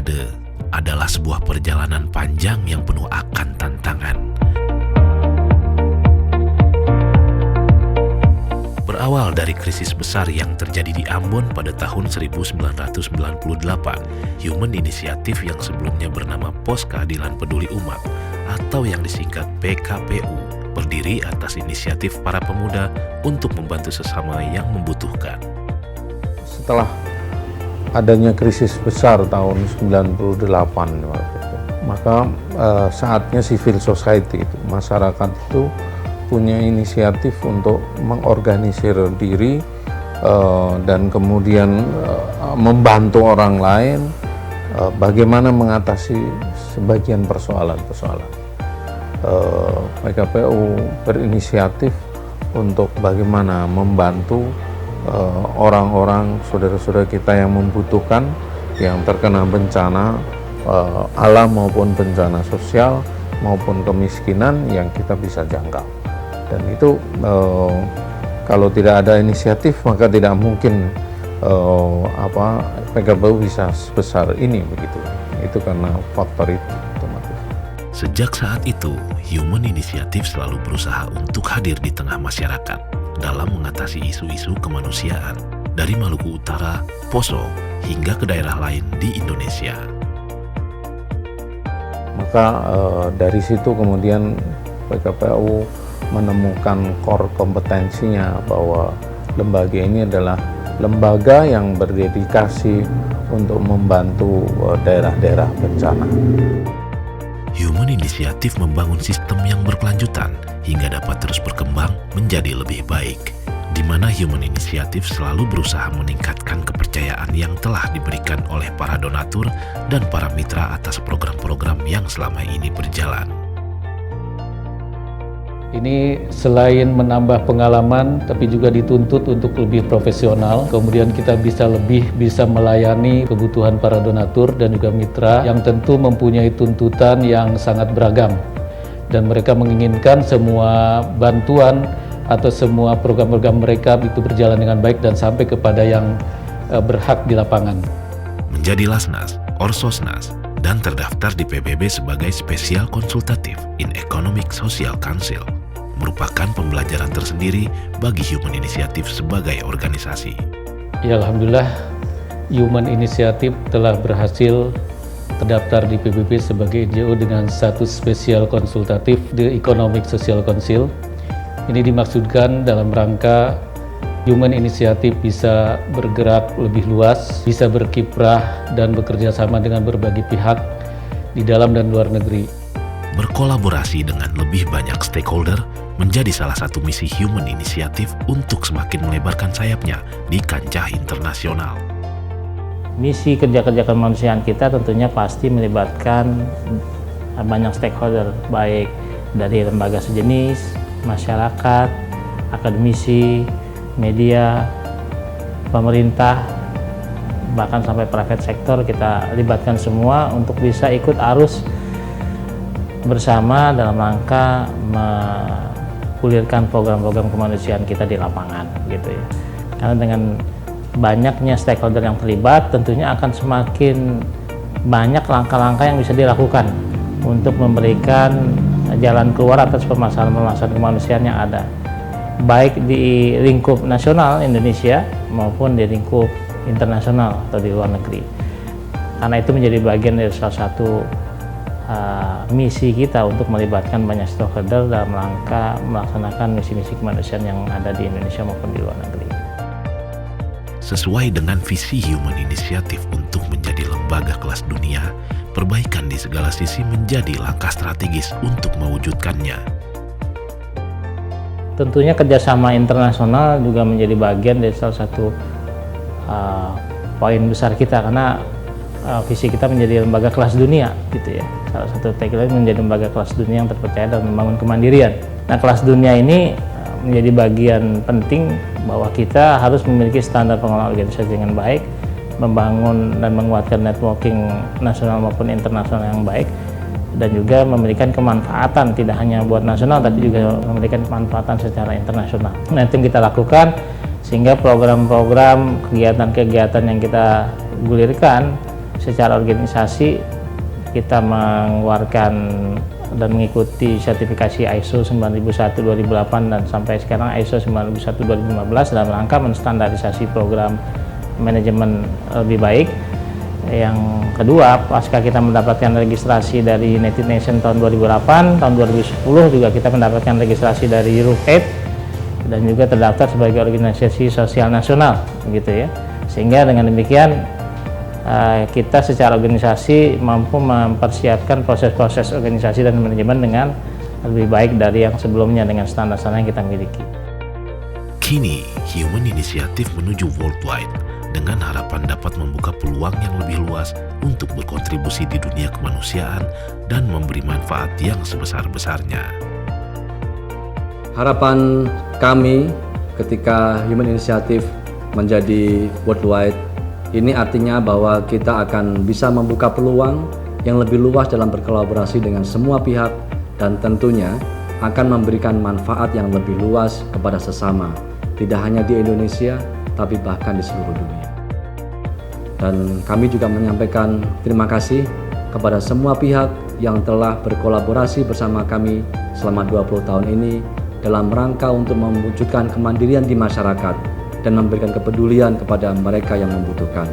Olimpiade adalah sebuah perjalanan panjang yang penuh akan tantangan. Berawal dari krisis besar yang terjadi di Ambon pada tahun 1998, Human Initiative yang sebelumnya bernama Pos Keadilan Peduli Umat atau yang disingkat PKPU berdiri atas inisiatif para pemuda untuk membantu sesama yang membutuhkan. Setelah adanya krisis besar tahun 98 maka saatnya civil society, masyarakat itu punya inisiatif untuk mengorganisir diri dan kemudian membantu orang lain bagaimana mengatasi sebagian persoalan-persoalan. PKPU berinisiatif untuk bagaimana membantu orang-orang, saudara-saudara kita yang membutuhkan, yang terkena bencana alam maupun bencana sosial maupun kemiskinan yang kita bisa jangkau. Dan itu kalau tidak ada inisiatif maka tidak mungkin PKPU bisa sebesar ini begitu. Itu karena faktor itu otomatis. Sejak saat itu, Human Initiative selalu berusaha untuk hadir di tengah masyarakat dalam mengatasi isu-isu kemanusiaan dari Maluku Utara, Poso, hingga ke daerah lain di Indonesia. Maka dari situ kemudian PKPU menemukan core kompetensinya bahwa lembaga ini adalah lembaga yang berdedikasi untuk membantu daerah-daerah bencana. Human Initiative membangun sistem yang berkelanjutan hingga dapat terus berkembang menjadi lebih baik, di mana Human Initiative selalu berusaha meningkatkan kepercayaan yang telah diberikan oleh para donatur dan para mitra atas program-program yang selama ini berjalan. Ini selain menambah pengalaman, tapi juga dituntut untuk lebih profesional. Kemudian kita bisa melayani kebutuhan para donatur dan juga mitra yang tentu mempunyai tuntutan yang sangat beragam. Dan mereka menginginkan semua bantuan atau semua program-program mereka itu berjalan dengan baik dan sampai kepada yang berhak di lapangan. Menjadi Lasnas, Orsosnas, dan terdaftar di PBB sebagai Spesial Konsultatif in Economic Social Council merupakan pembelajaran tersendiri bagi Human Initiative sebagai organisasi. Ya, alhamdulillah Human Initiative telah berhasil terdaftar di PBB sebagai NGO dengan status spesial konsultatif The Economic Social Council. Ini dimaksudkan dalam rangka Human Initiative bisa bergerak lebih luas, bisa berkiprah dan bekerja sama dengan berbagai pihak di dalam dan luar negeri. Berkolaborasi dengan lebih banyak stakeholder menjadi salah satu misi Human Initiative untuk semakin melebarkan sayapnya di kancah internasional. Misi kerja-kerja kemanusiaan kita tentunya pasti melibatkan banyak stakeholder, baik dari lembaga sejenis, masyarakat, akademisi, media, pemerintah, bahkan sampai private sector kita libatkan semua untuk bisa ikut arus bersama dalam rangka menggulirkan program-program kemanusiaan kita di lapangan gitu ya. Karena dengan banyaknya stakeholder yang terlibat tentunya akan semakin banyak langkah-langkah yang bisa dilakukan untuk memberikan jalan keluar atas permasalahan-permasalahan kemanusiaan yang ada, baik di lingkup nasional Indonesia maupun di lingkup internasional atau di luar negeri. Karena itu menjadi bagian dari salah satu misi kita untuk melibatkan banyak stakeholder dalam rangka melaksanakan misi-misi kemanusiaan yang ada di Indonesia maupun di luar negeri. Sesuai dengan visi Human Initiative untuk menjadi lembaga kelas dunia, perbaikan di segala sisi menjadi langkah strategis untuk mewujudkannya. Tentunya kerjasama internasional juga menjadi bagian dari salah satu poin besar kita, karena visi kita menjadi lembaga kelas dunia gitu ya. Salah satu tagline menjadi lembaga kelas dunia yang terpercaya dalam membangun kemandirian. Nah, kelas dunia ini menjadi bagian penting bahwa kita harus memiliki standar pengelolaan organisasi dengan baik, membangun dan menguatkan networking nasional maupun internasional yang baik, dan juga memberikan kemanfaatan tidak hanya buat nasional tapi juga memberikan kemanfaatan secara internasional. Nah, itu yang kita lakukan sehingga program-program kegiatan-kegiatan yang kita gulirkan secara organisasi kita mengeluarkan dan mengikuti sertifikasi ISO 9001-2008 dan sampai sekarang ISO 9001-2015 dalam rangka menstandarisasi program manajemen lebih baik. Yang kedua, pasca kita mendapatkan registrasi dari United Nations tahun 2008, tahun 2010 juga kita mendapatkan registrasi dari Europe Aid dan juga terdaftar sebagai organisasi sosial nasional, gitu ya. Sehingga dengan demikian kita secara organisasi mampu mempersiapkan proses-proses organisasi dan manajemen dengan lebih baik dari yang sebelumnya dengan standar-standar yang kita miliki. Kini, Human Initiative menuju worldwide dengan harapan dapat membuka peluang yang lebih luas untuk berkontribusi di dunia kemanusiaan dan memberi manfaat yang sebesar-besarnya. Harapan kami ketika Human Initiative menjadi worldwide, ini artinya bahwa kita akan bisa membuka peluang yang lebih luas dalam berkolaborasi dengan semua pihak dan tentunya akan memberikan manfaat yang lebih luas kepada sesama, tidak hanya di Indonesia, tapi bahkan di seluruh dunia. Dan kami juga menyampaikan terima kasih kepada semua pihak yang telah berkolaborasi bersama kami selama 20 tahun ini dalam rangka untuk mewujudkan kemandirian di masyarakat dan memberikan kepedulian kepada mereka yang membutuhkan.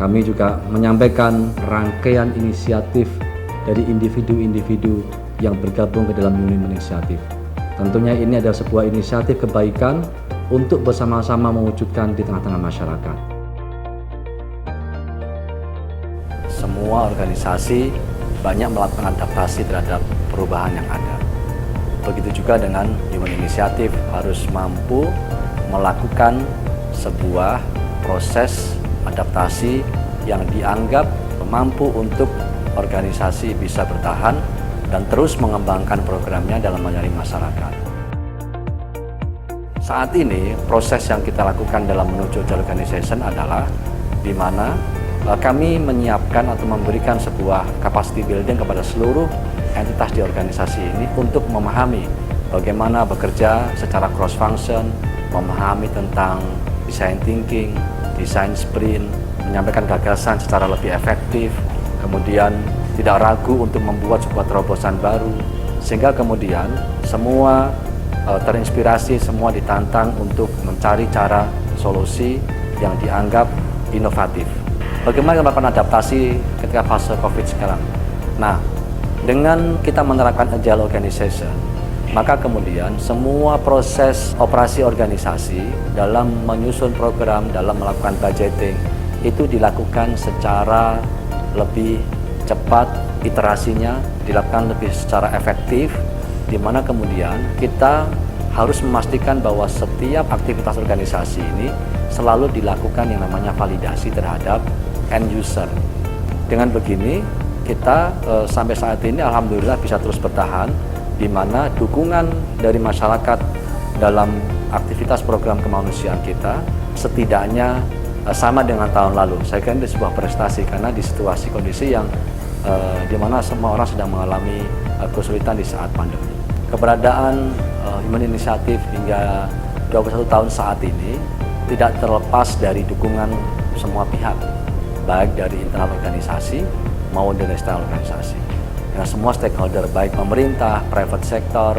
Kami juga menyampaikan rangkaian inisiatif dari individu-individu yang bergabung ke dalam Human Initiative. Tentunya ini adalah sebuah inisiatif kebaikan untuk bersama-sama mewujudkan di tengah-tengah masyarakat. Semua organisasi banyak melakukan adaptasi terhadap perubahan yang ada. Begitu juga dengan Human Initiative harus mampu melakukan sebuah proses adaptasi yang dianggap mampu untuk organisasi bisa bertahan dan terus mengembangkan programnya dalam melayani masyarakat. Saat ini proses yang kita lakukan dalam menuju Agile Organization adalah di mana kami menyiapkan atau memberikan sebuah capacity building kepada seluruh entitas di organisasi ini untuk memahami bagaimana bekerja secara cross function, memahami tentang design thinking, design sprint, menyampaikan gagasan secara lebih efektif, kemudian tidak ragu untuk membuat sebuah terobosan baru, sehingga kemudian semua terinspirasi, semua ditantang untuk mencari cara solusi yang dianggap inovatif. Bagaimana melakukan adaptasi ketika fase COVID sekarang? Nah, dengan kita menerapkan Agile Organization, maka kemudian semua proses operasi organisasi dalam menyusun program, dalam melakukan budgeting, itu dilakukan secara lebih cepat, iterasinya dilakukan lebih secara efektif, di mana kemudian kita harus memastikan bahwa setiap aktivitas organisasi ini selalu dilakukan yang namanya validasi terhadap end user. Dengan begini, kita sampai saat ini alhamdulillah bisa terus bertahan, di mana dukungan dari masyarakat dalam aktivitas program kemanusiaan kita setidaknya sama dengan tahun lalu. Saya kira ini sebuah prestasi karena di situasi kondisi yang di mana semua orang sedang mengalami kesulitan di saat pandemi. Keberadaan Human Initiative hingga 21 tahun saat ini tidak terlepas dari dukungan semua pihak, baik dari internal organisasi maupun dari eksternal organisasi. Dengan semua stakeholder, baik pemerintah, private sector,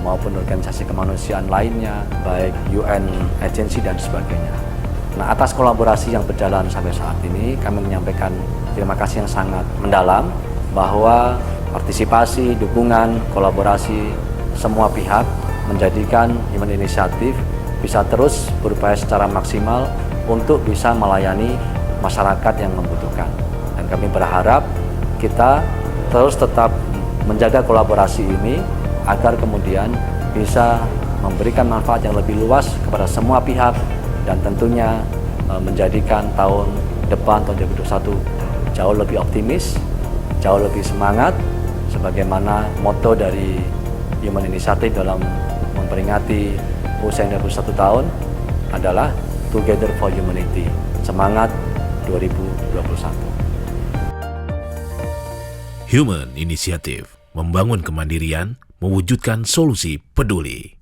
maupun organisasi kemanusiaan lainnya, baik UN agency dan sebagainya. Nah, atas kolaborasi yang berjalan sampai saat ini, kami menyampaikan terima kasih yang sangat mendalam bahwa partisipasi, dukungan, kolaborasi semua pihak menjadikan Human Initiative bisa terus berupaya secara maksimal untuk bisa melayani masyarakat yang membutuhkan. Dan kami berharap kita terus tetap menjaga kolaborasi ini agar kemudian bisa memberikan manfaat yang lebih luas kepada semua pihak dan tentunya menjadikan tahun depan, tahun 2021 jauh lebih optimis, jauh lebih semangat, sebagaimana motto dari Human Initiative dalam memperingati usia 21 tahun adalah Together for Humanity, semangat 2021. Human Initiative membangun kemandirian, mewujudkan solusi peduli.